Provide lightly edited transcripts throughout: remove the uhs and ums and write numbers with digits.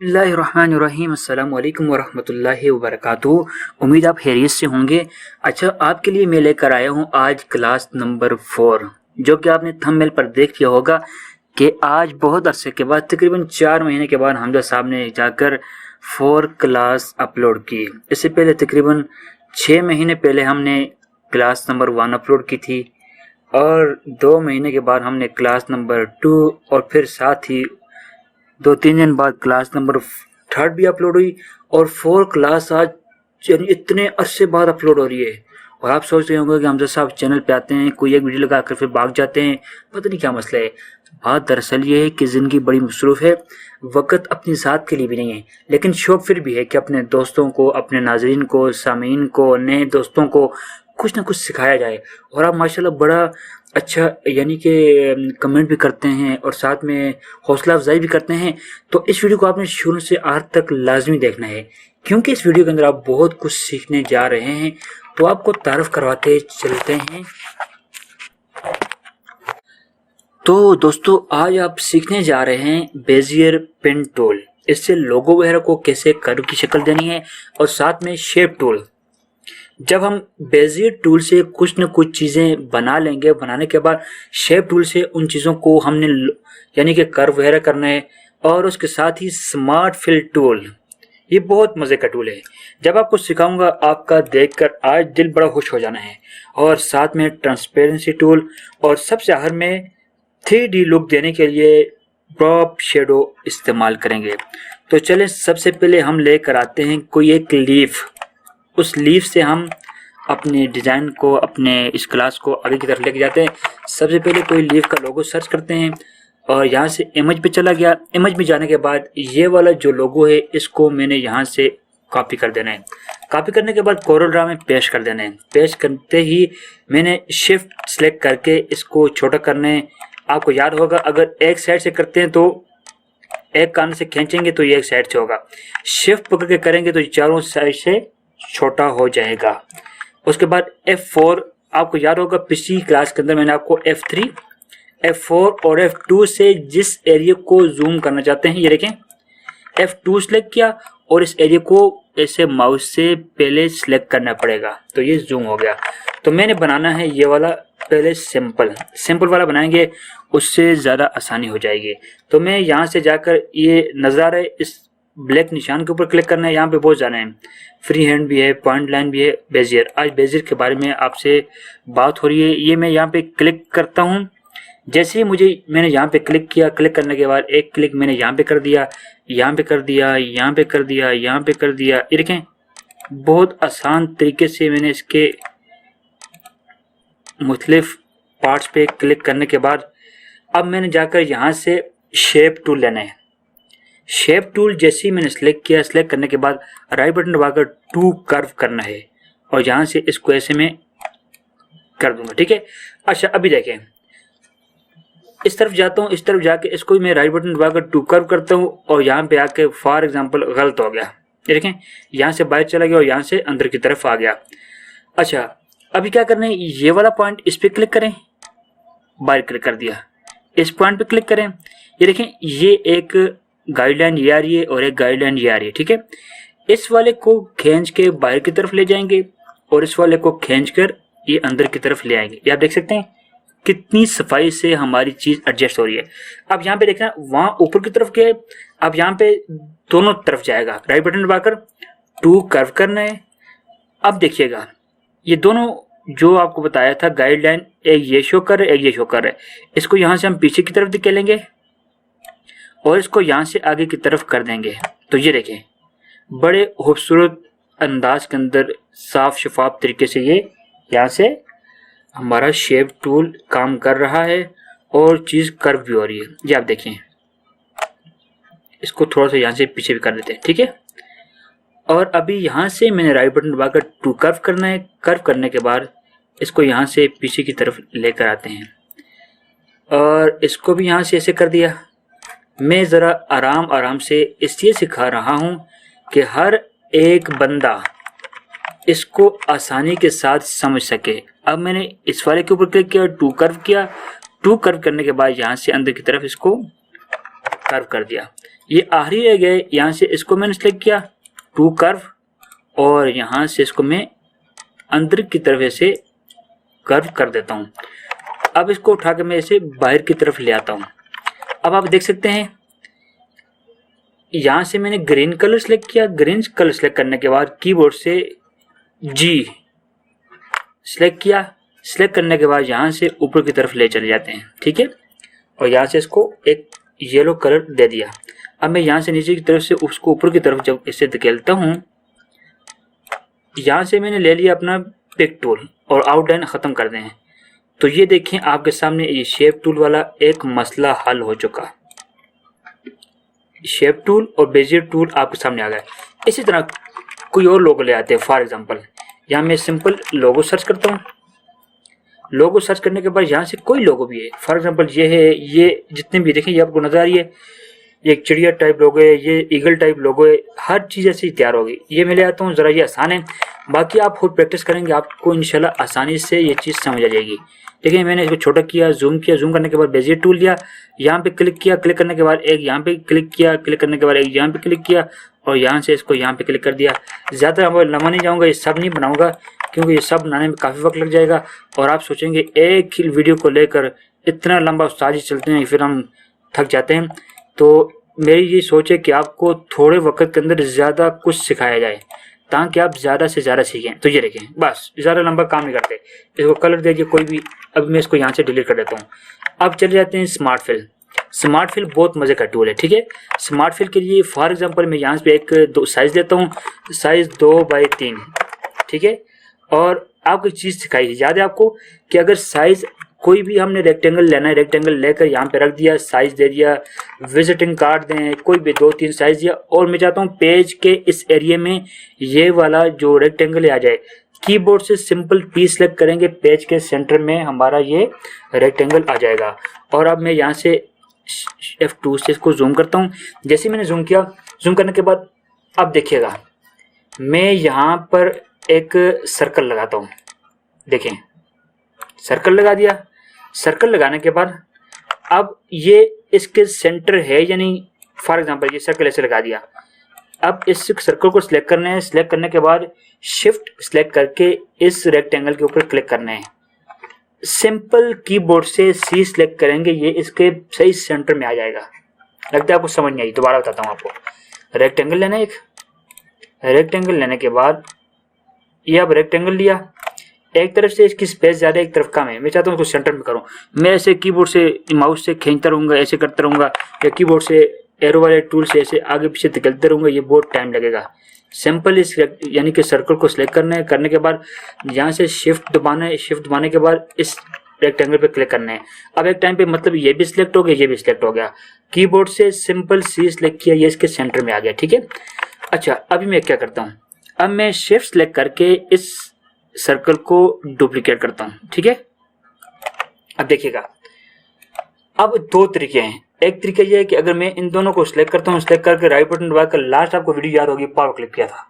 बिस्मिल्लाहिर्रहमानिर्रहीम। अस्सलाम वालेकुम वरहमतुल्लाहि वबरकातुहू। उम्मीद आप खैरियत से होंगे। अच्छा, आपके लिए मैं लेकर आया हूँ आज क्लास नंबर 4, जो कि आपने थंबनेल पर देख लिया होगा कि आज बहुत अरसे के बाद, तकरीबन 4 महीने के बाद हमजा साहब ने जाकर 4 क्लास अपलोड की। इससे पहले तकरीबन 6 महीने पहले हमने क्लास नंबर 1 अपलोड की थी, और 2 महीने के बाद हमने क्लास नंबर 2, और फिर साथ ही 2-3 दिन बाद क्लास नंबर 3 भी अपलोड हुई, और 4 क्लास आज यानी इतने अरसे बाद अपलोड हो रही है। और आप सोच रहे होंगे कि हमजा साहब चैनल पे आते हैं, कोई एक वीडियो लगा कर फिर भाग जाते हैं, पता नहीं क्या मसला है। बात दरअसल ये है कि ज़िंदगी बड़ी मसरूफ़ है, वक्त अपनी ज़ात के लिए भी नहीं है, लेकिन शौक़ फिर भी है कि अपने दोस्तों को, अपने नाज़रीन को, सामीन को, नए दोस्तों को कुछ ना कुछ सिखाया जाए। और आप माशाल्लाह बड़ा अच्छा यानी कि कमेंट भी करते हैं और साथ में हौसला अफजाई भी करते हैं। तो इस वीडियो को आपने शुरू से आखिर तक लाजमी देखना है, क्योंकि इस वीडियो के अंदर आप बहुत कुछ सीखने जा रहे हैं। तो आपको तारुफ करवाते चलते हैं। तो दोस्तों, आज आप सीखने जा रहे हैं बेजियर पेन टूल। इससे लोगो वगैरह को कैसे कर्व की शक्ल देनी है, और साथ में शेप टूल। जब हम बेजियर टूल से कुछ न कुछ चीज़ें बना लेंगे, बनाने के बाद शेप टूल से उन चीज़ों को हमने यानी कि कर्व वगैरह करना है। और उसके साथ ही स्मार्ट फिल टूल, ये बहुत मज़े का टूल है। जब आपको सिखाऊंगा, आपका देखकर आज दिल बड़ा खुश हो जाना है। और साथ में ट्रांसपेरेंसी टूल, और सबसे आखिर में 3D लुक देने के लिए ड्रॉप शेडो इस्तेमाल करेंगे। तो चलें, सबसे पहले हम लेकर आते हैं कोई एक लीफ। उस लीफ से हम अपने डिज़ाइन को, अपने इस क्लास को आगे की तरफ लेके जाते हैं। सबसे पहले कोई लीफ का लोगो सर्च करते हैं, और यहाँ से इमेज पे चला गया। इमेज में जाने के बाद ये वाला जो लोगो है, इसको मैंने यहाँ से कॉपी कर देना है। कॉपी करने के बाद कोरल ड्रा में पेस्ट कर देना है। पेस्ट करते ही मैंने शिफ्ट सेलेक्ट करके इसको छोटा करना है। आपको याद होगा, अगर एक साइड से करते हैं तो एक कान से खींचेंगे तो ये एक साइड से होगा, शिफ्ट पकड़ के करेंगे तो चारों साइड से छोटा हो जाएगा। उसके बाद F4, आपको याद होगा पिछली क्लास के अंदर मैंने आपको F3, F4 और F2 से जिस एरिया को जूम करना चाहते हैं, ये देखें, F2 सेलेक्ट किया और इस एरिया को ऐसे माउस से पहले सेलेक्ट करना पड़ेगा, तो ये जूम हो गया। तो मैंने बनाना है ये वाला, पहले सिंपल वाला बनाएंगे, उससे ज़्यादा आसानी हो जाएगी। तो मैं यहाँ से जाकर, ये नज़र आ रहा है, इस ब्लैक निशान के ऊपर क्लिक करना है। यहाँ पे बहुत जाना है, फ्री हैंड भी है, पॉइंट लाइन भी है, बेजियर। आज बेजियर के बारे में आपसे बात हो रही है। ये मैं यहाँ पे क्लिक करता हूँ। जैसे ही मैंने यहाँ पे क्लिक किया, क्लिक करने के बाद एक क्लिक मैंने यहाँ पे कर दिया, यहाँ पे कर दिया, यहाँ पे कर दिया, यहाँ पे कर दिया। ये देखें, बहुत आसान तरीके से मैंने इसके मुख्तलिफ पार्ट्स पे क्लिक करने के बाद अब मैंने जाकर यहाँ से शेप टूल लेना है। शेप टूल जैसे ही मैंने सेलेक्ट किया, सेलेक्ट करने के बाद राइट बटन दबाकर टू कर्व करना है, और यहाँ से इसको ऐसे में कर दूंगा। ठीक है। अच्छा, अभी देखें, इस तरफ जाता हूँ, इस तरफ जाके इसको मैं राइट बटन दबाकर टू कर्व करता हूँ, और यहाँ पे आके फॉर एग्जांपल गलत हो गया। ये देखें, यहाँ से बाहर चला गया और यहाँ से अंदर की तरफ आ गया। अच्छा, अभी क्या करना है, ये वाला पॉइंट, इस पर क्लिक करें, बाहर क्लिक कर दिया, इस पॉइंट पे क्लिक करें। ये देखें, ये एक गाइडलाइन ये आ रही है और एक गाइडलाइन ये आ रही है। ठीक है। इस वाले को खींच के बाहर की तरफ ले जाएंगे, और इस वाले को खींच कर ये अंदर की तरफ ले आएंगे। ये आप देख सकते हैं कितनी सफाई से हमारी चीज एडजस्ट हो रही है। अब यहाँ पे देखना, वहां ऊपर की तरफ क्या है, अब यहाँ पे दोनों तरफ जाएगा। राइट बटन दबाकर टू कर्व करना है। अब देखिएगा, ये दोनों जो आपको बताया था गाइडलाइन, एक ये शो कर रहा है, एक ये शो कर रहा है। इसको यहाँ से हम पीछे की तरफ धकेलेंगे और इसको यहाँ से आगे की तरफ कर देंगे। तो ये देखें, बड़े खूबसूरत अंदाज के अंदर साफ शफाफ तरीके से ये यहाँ से हमारा शेप टूल काम कर रहा है, और चीज़ कर्व भी हो रही है। ये आप देखें, इसको थोड़ा सा यहाँ से पीछे भी कर देते हैं। ठीक है। और अभी यहाँ से मैंने राइट बटन दबाकर टू कर्व करना है। कर्व करने के बाद इसको यहाँ से पीछे की तरफ लेकर आते हैं, और इसको भी यहाँ से ऐसे कर दिया। मैं ज़रा आराम आराम से इसलिए सिखा रहा हूँ कि हर एक बंदा इसको आसानी के साथ समझ सके। अब मैंने इस वाले के ऊपर क्लिक किया, टू कर्व किया। टू कर्व करने के बाद यहाँ से अंदर की तरफ इसको कर्व कर दिया। ये आखिरी रह गए, यहाँ से इसको मैंने सेलेक्ट किया टू कर्व, और यहाँ से इसको मैं अंदर की तरफ ऐसे कर्व कर देता हूँ। अब इसको उठा के मैं इसे बाहर की तरफ ले आता हूँ। अब आप देख सकते हैं यहाँ से मैंने ग्रीन कलर सेलेक्ट किया। ग्रीन कलर सेलेक्ट करने के बाद कीबोर्ड से जी सेलेक्ट किया। सेलेक्ट करने के बाद यहाँ से ऊपर की तरफ ले चले जाते हैं, ठीक है। और यहाँ से इसको एक येलो कलर दे दिया। अब मैं यहाँ से नीचे की तरफ से उसको ऊपर की तरफ जब इसे धकेलता हूँ, यहाँ से मैंने ले लिया अपना पिक टूल और आउटलाइन ख़त्म कर दें। तो ये देखें आपके सामने ये शेप टूल वाला एक मसला हल हो चुका। शेप टूल और बेजियर टूल आपके सामने आ गए। इसी तरह कोई और लोगो ले आते हैं। फॉर एग्जांपल यहाँ मैं सिंपल लोगो सर्च करता हूँ। लोगो सर्च करने के बाद यहाँ से कोई लोगो भी है, फॉर एग्जांपल ये है, ये जितने भी देखें ये आपको नजर आ रही है, ये एक चिड़िया टाइप लोगो है, ये ईगल टाइप लोगो है, हर चीज़ ऐसी तैयार होगी। ये मैं ले आता हूँ, ज़रा ये आसान है, बाकी आप खुद प्रैक्टिस करेंगे आपको इंशाल्लाह आसानी से ये चीज़ समझ आ जाएगी। देखिए मैंने इसको छोटा किया, जूम किया, जूम करने के बाद बेजियर टूल लिया, यहाँ पे क्लिक किया, क्लिक करने के बाद एक यहाँ पे क्लिक किया, क्लिक करने के बाद एक यहाँ पे क्लिक किया, और यहाँ से इसको यहाँ पे क्लिक कर दिया। ज़्यादा लंबा नहीं जाऊँगा, ये सब नहीं बनाऊँगा क्योंकि ये सब बनाने में काफ़ी वक्त लग जाएगा और आप सोचेंगे एक ही वीडियो को लेकर इतना लंबा उस्ताद ही चलते हैं, फिर हम थक जाते हैं। तो मेरी ये सोच है कि आपको थोड़े वक्त के अंदर ज़्यादा कुछ सिखाया जाए ताकि आप ज़्यादा से ज़्यादा सीखें। तो ये देखें, बस ज़्यादा लंबा काम नहीं करते। इसको कलर दे दिए कोई भी। अब मैं इसको यहाँ से डिलीट कर देता हूँ। अब चले जाते हैं स्मार्ट फिल। स्मार्ट फिल बहुत मज़े का टूल है, ठीक है। स्मार्ट फिल के लिए फॉर एग्जांपल मैं यहाँ पे एक दो साइज़ देता हूँ, साइज़ 2x3, ठीक है। और आपको एक चीज़ सिखाई थी, याद है आपको, कि अगर साइज़ कोई भी हमने रेक्टेंगल लेना है, रेक्टेंगल लेकर यहाँ पे रख दिया, साइज दे दिया, विजिटिंग कार्ड दें, कोई भी 2-3 साइज दिया, और मैं चाहता हूँ पेज के इस एरिया में ये वाला जो रेक्टेंगल आ जाए। कीबोर्ड से सिंपल पी सेलेक्ट करेंगे, पेज के सेंटर में हमारा ये रेक्टेंगल आ जाएगा। और अब मैं यहाँ से F2 से इसको जूम करता हूँ। जैसे मैंने जूम किया, जूम करने के बाद अब देखिएगा मैं यहाँ पर एक सर्कल लगाता हूँ। देखें, सर्कल लगा दिया। सर्कल लगाने के बाद अब ये इसके सेंटर है या नहीं, फॉर एग्जांपल ये सर्कल ऐसे लगा दिया। अब इस सर्कल को सिलेक्ट करना है। सिलेक्ट करने के बाद शिफ्ट सिलेक्ट करके इस रेक्टेंगल के ऊपर क्लिक करना है। सिंपल कीबोर्ड से सी सिलेक्ट करेंगे, ये इसके सही सेंटर में आ जाएगा। लगता है आपको समझ नहीं आई, दोबारा बताता हूँ आपको। रेक्टेंगल लेना है, एक रेक्टेंगल लेने के बाद ये अब रेक्टेंगल लिया, एक तरफ से इसकी स्पेस ज़्यादा एक तरफ कम है, मैं चाहता हूँ उसको सेंटर में करूँ। मैं ऐसे कीबोर्ड से माउस से खींचता रहूँगा, ऐसे करता रहूँगा, या कीबोर्ड से एरो वाले टूल से ऐसे आगे पीछे धकेलते रहूँगा, ये बहुत टाइम लगेगा। सिंपल इस यानी कि सर्कल को सिलेक्ट करना है। करने के बाद यहाँ से शिफ्ट दबाना है। शिफ्ट दबाने के बाद इस रेक्टेंगल पे क्लिक करना है। अब एक टाइम पे मतलब ये भी सिलेक्ट हो गया, ये भी सिलेक्ट हो गया। कीबोर्ड से सिंपल सी सिलेक्ट किया, ये इसके सेंटर में आ गया, ठीक है। अच्छा, अभी मैं क्या करता हूँ, अब मैं शिफ्ट सिलेक्ट करके इस सर्कल को डुप्लीकेट करता हूं, ठीक है। अब देखिएगा, अब दो तरीके हैं। एक तरीका यह है कि अगर मैं इन दोनों को सिलेक्ट करता हूं, सिलेक्ट करके राइट बटन दबाकर, लास्ट आपको वीडियो याद होगी पावर क्लिक किया था,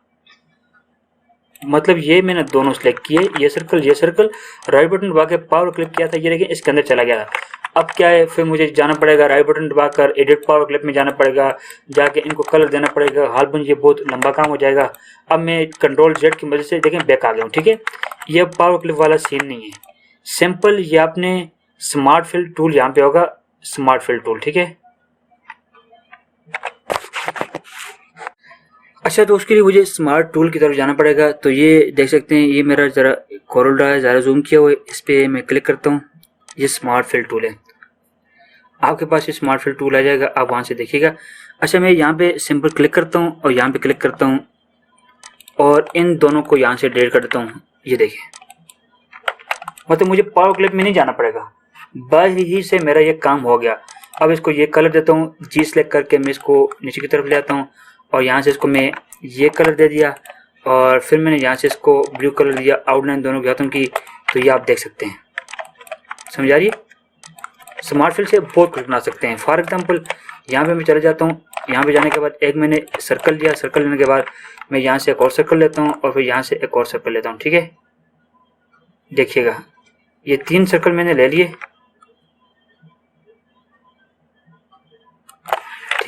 मतलब ये मैंने दोनों सिलेक्ट किए, ये सर्कल, राइट बटन दबा के पावर क्लिक किया था, ये देखिए इसके अंदर चला गया था। अब क्या है, फिर मुझे जाना पड़ेगा राइट बटन दबाकर एडिट पावर क्लिप में जाना पड़ेगा, जाके इनको कलर देना पड़ेगा। हाल बन ये बहुत लंबा काम हो जाएगा। अब मैं कंट्रोल जेड की मदद से देखें बैक आ गया हूँ, ठीक है। ये पावर क्लिप वाला सीन नहीं है, सिंपल ये आपने स्मार्ट फिल टूल यहाँ पे होगा, स्मार्ट फिल टूल, ठीक है। अच्छा, तो उसके लिए मुझे स्मार्ट टूल की तरफ जाना पड़ेगा। तो ये देख सकते हैं, ये मेरा ज़रा कोरल ड्रा है, ज़रा जूम किया हुआ है, इस पर मैं क्लिक करता हूँ, ये स्मार्ट फिल टूल है। आपके पास ये स्मार्ट फिल टूल आ जाएगा, आप वहाँ से देखिएगा। अच्छा, मैं यहाँ पे सिंपल क्लिक करता हूँ और यहाँ पे क्लिक करता हूँ और इन दोनों को यहाँ से डिलीट कर देता हूँ। ये देखिए, मतलब मुझे पावर क्लिप में नहीं जाना पड़ेगा, बस ही से मेरा ये काम हो गया। अब इसको ये कलर देता हूँ, जी सेलेक्ट करके मैं इसको नीचे की तरफ ले आता हूँ और यहाँ से इसको मैं ये कलर दे दिया और फिर मैंने यहाँ से इसको ब्लू कलर दिया, आउटलाइन दोनों के हाथों की। तो ये आप देख सकते हैं, समझ आ रही है। स्मार्ट फिल से बहुत कुछ बना सकते हैं। फॉर एग्जांपल यहाँ पे मैं चले जाता हूँ, यहाँ पे जाने के बाद एक मैंने सर्कल लिया, सर्कल लेने के बाद मैं यहाँ से एक और सर्कल लेता हूँ और फिर यहाँ से एक और सर्कल लेता हूँ, ठीक है। देखिएगा, ये 3 सर्कल मैंने ले लिए।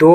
2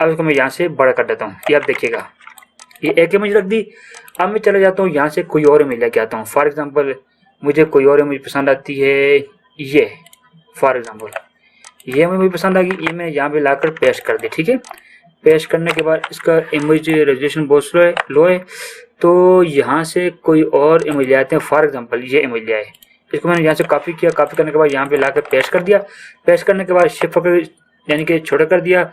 अब इसको मैं यहाँ से बड़ा कर देता हूँ, ये आप देखिएगा, ये एक इमेज रख दी। अब मैं चला जाता हूँ यहाँ से कोई और इमेज लेके आता हूँ। फॉर एग्जांपल मुझे कोई और इमेज पसंद आती है, ये फॉर एग्जांपल ये मुझे पसंद आ गई, ये मैं यहाँ पे लाकर पेस्ट कर दी, ठीक है। पेस्ट करने के बाद इसका इमेज रेजोल्यूशन बहुत लो है, तो यहाँ से कोई और इमेज ले आते हैं। फॉर एग्जांपल ये इमेज ले आए, इसको मैंने यहाँ से कॉपी किया, कॉपी करने के बाद यहाँ पे लाकर पेस्ट कर दिया। पेस्ट करने के बाद शिफ्ट पकड़ यानी कि छोटा कर दिया।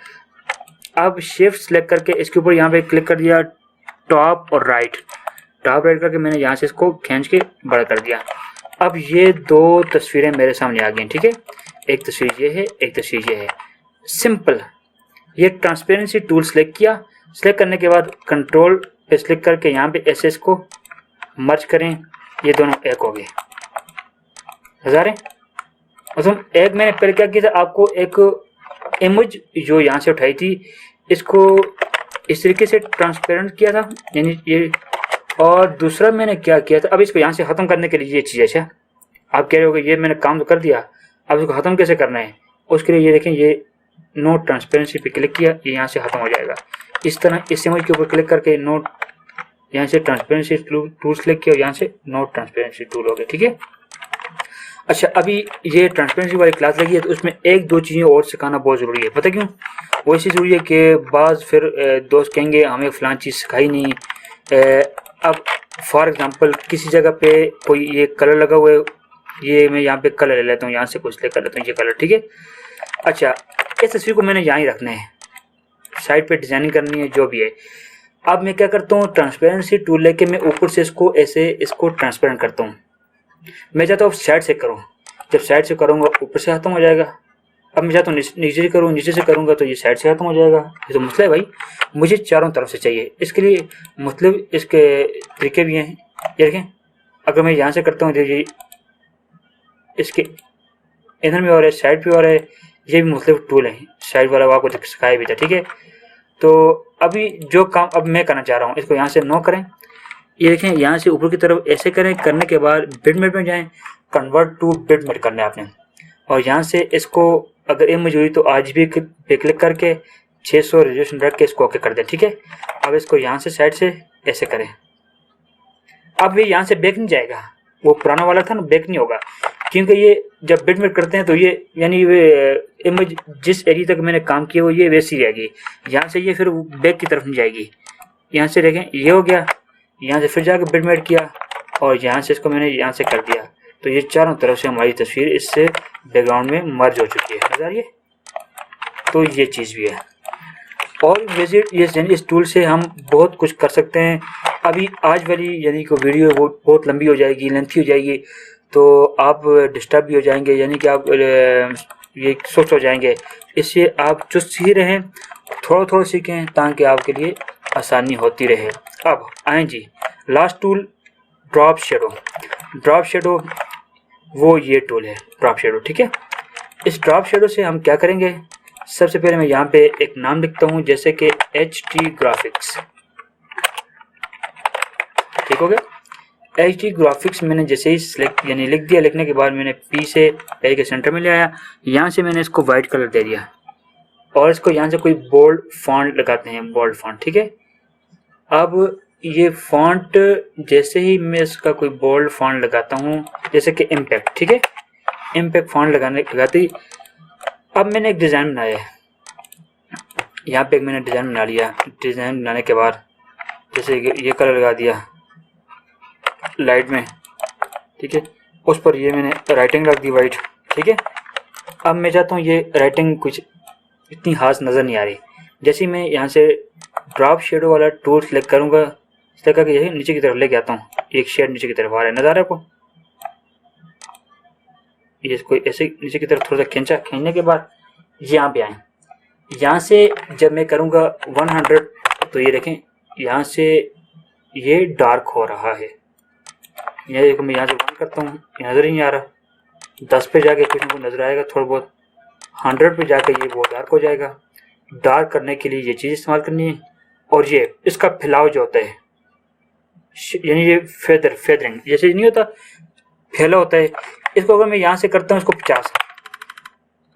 अब शिफ्ट सेलेक्ट करके इसके ऊपर यहाँ पे क्लिक कर दिया, टॉप और राइट करके मैंने यहाँ से इसको खींच के बड़ा कर दिया। अब ये दो तस्वीरें मेरे सामने आ गई, ठीक है। एक तस्वीर ये है, एक तस्वीर ये है, सिंपल। ये ट्रांसपेरेंसी टूल सेलेक्ट किया, सेलेक्ट करने के बाद कंट्रोल पे क्लिक करके यहाँ पे ऐसे इसको मर्ज करें, ये दोनों एक हो गए, नज़ारे। मतलब एक मैंने पहले क्या किया था, आपको एक इमेज जो यहाँ से उठाई थी इसको इस तरीके से ट्रांसपेरेंट किया था, यानी ये। और दूसरा मैंने क्या किया था, अब इसको यहाँ से ख़त्म करने के लिए ये चीज़, अच्छा आप कह रहे हो ये मैंने काम तो कर दिया, अब इसको ख़त्म कैसे करना है, उसके लिए ये देखें, ये नो ट्रांसपेरेंसी पे क्लिक किया, ये यहाँ से ख़त्म हो जाएगा। इस तरह इस इमेज के ऊपर क्लिक करके नो यहाँ से ट्रांसपेरेंसी टूल सेलेक्ट किया, यहाँ से नो ट्रांसपेरेंसी टूल हो गया, ठीक है। अच्छा, अभी ये ट्रांसपेरेंसी वाली क्लास लगी है तो उसमें एक दो चीज़ें और सिखाना बहुत ज़रूरी है। पता क्यों? वो इसी ज़रूरी है कि बाज़ फिर दोस्त कहेंगे हमें फ़लाँ चीज़ सिखाई नहीं। अब फॉर एग्जांपल किसी जगह पे कोई ये कलर लगा हुआ है, ये मैं यहाँ पे कलर ले लेता हूँ, यहाँ से कुछ ले कर लेता हूँ ये कलर, ठीक है। अच्छा, इस तस्वीर को मैंने यहाँ ही रखना है, साइड पे डिज़ाइनिंग करनी है, जो भी है। अब मैं क्या करता हूँ, ट्रांसपेरेंसी टूल लेके मैं ऊपर से इसको ऐसे इसको ट्रांसपेरेंट करता हूँ। मैं चाहता हूँ साइड से करूँ, जब साइड से करूँगा ऊपर से खत्म हो जाएगा। अब मैं चाहता हूँ नीचे से करूँ, नीचे से करूँगा तो ये साइड से खत्म हो जाएगा। ये तो मसला है भाई, मुझे चारों तरफ से चाहिए। इसके लिए मतलब इसके तरीके भी हैं, ये देखें। अगर मैं यहाँ से करता हूँ तो ये इसके इधर में और है, साइड पे और है, ये भी मुख्तलिफ टूल हैं। साइड वाला आपको सिखाया भी था, ठीक है। तो अभी जो काम अब मैं करना चाह रहा हूँ, इसको यहाँ से नो करें, ये देखें, यहाँ से ऊपर की तरफ ऐसे करें। करने के बाद बिटमेट में जाएं, कन्वर्ट टू बिटमेट करना है आपने, और यहाँ से इसको अगर इमेज हुई तो RGB पे क्लिक करके 600 रेजोल्यूशन रख के इसको ओके कर दें, ठीक है। अब इसको यहाँ से साइड से ऐसे करें। अब ये यहाँ से बैक नहीं जाएगा, वो पुराना वाला था ना, बैक नहीं होगा, क्योंकि ये जब बिटमेट करते हैं तो ये यानी इमेज जिस एरिया तक मैंने काम किया वो ये वैसी रहेगी। यहाँ से ये फिर बैक की तरफ नहीं जाएगी। यहाँ से देखें, ये हो गया, यहाँ से फिर जाकर बिटमेट किया और यहाँ से इसको मैंने यहाँ से कर दिया, तो ये चारों तरफ से हमारी तस्वीर इससे बैकग्राउंड में मर्ज हो चुकी है, नज़र ये। तो ये चीज़ भी है। और विजिट इस टूल से हम बहुत कुछ कर सकते हैं। अभी आज वाली यानी कि वीडियो वो बहुत लंबी हो जाएगी, लेंथी हो जाएगी, तो आप डिस्टर्ब भी हो जाएंगे, यानी कि आप ये सोच हो जाएंगे। इससे आप जो सीख रहे हैं थोड़ा थोड़ा सीखें ताकि आपके लिए आसानी होती रहे। अब आएँ जी, last tool drop shadow. Drop shadow वो ये टूल है, ड्रॉप शेडो, ठीक है। इस ड्रॉप शेडो से हम क्या करेंगे, सबसे पहले मैं यहाँ पे एक नाम लिखता हूँ, जैसे कि HD ग्राफिक्स, ठीक हो गया। HD ग्राफिक्स मैंने जैसे ही सिलेक्ट यानी लिख दिया, लिखने के बाद मैंने P से A के सेंटर में ले आया, यहाँ से मैंने इसको वाइट कलर दे दिया और इसको यहाँ से कोई बोल्ड फॉन्ट लगाते हैं, बोल्ड फॉन्ट, ठीक है। अब ये फॉन्ट जैसे ही मैं इसका कोई बोल्ड फॉन्ट लगाता हूँ, जैसे कि इम्पैक्ट, ठीक है, इम्पैक्ट फॉन्ट लगाते ही अब मैंने एक डिज़ाइन बनाया है। यहाँ पे एक मैंने डिज़ाइन बना लिया। डिज़ाइन बनाने के बाद जैसे ये कलर लगा दिया लाइट में, ठीक है, उस पर ये मैंने राइटिंग रख दी वाइट, ठीक है। अब मैं चाहता हूँ ये राइटिंग कुछ इतनी खास नज़र नहीं आ रही। जैसे ही मैं यहाँ से ड्रॉप शेडो वाला टूल सेलेक्ट करूँगा, सेलेक्ट करके यही नीचे की तरफ लेके आता हूँ, एक शेड नीचे की तरफ आ रहा है, नज़र आ रहा है आपको। ये इसको ऐसे नीचे की तरफ थोड़ा सा खींचने के बाद यहाँ पे आए, यहाँ से जब मैं करूँगा 100 तो ये देखें यहाँ से ये डार्क हो रहा है। ये देखो, मैं यहाँ से बंद करता हूँ, नज़र ही नहीं आ रहा। 10 पे जाके कुछ ना कुछ नज़र आएगा थोड़ा बहुत, 100 पे जाके ये बहुत डार्क हो जाएगा। डार्क करने के लिए ये चीज़ इस्तेमाल करनी है। और ये इसका फैलाव जो होता है, यानी ये फेदरिंग जैसे नहीं होता, फैला होता है, इसको अगर मैं यहाँ से करता हूँ इसको 50,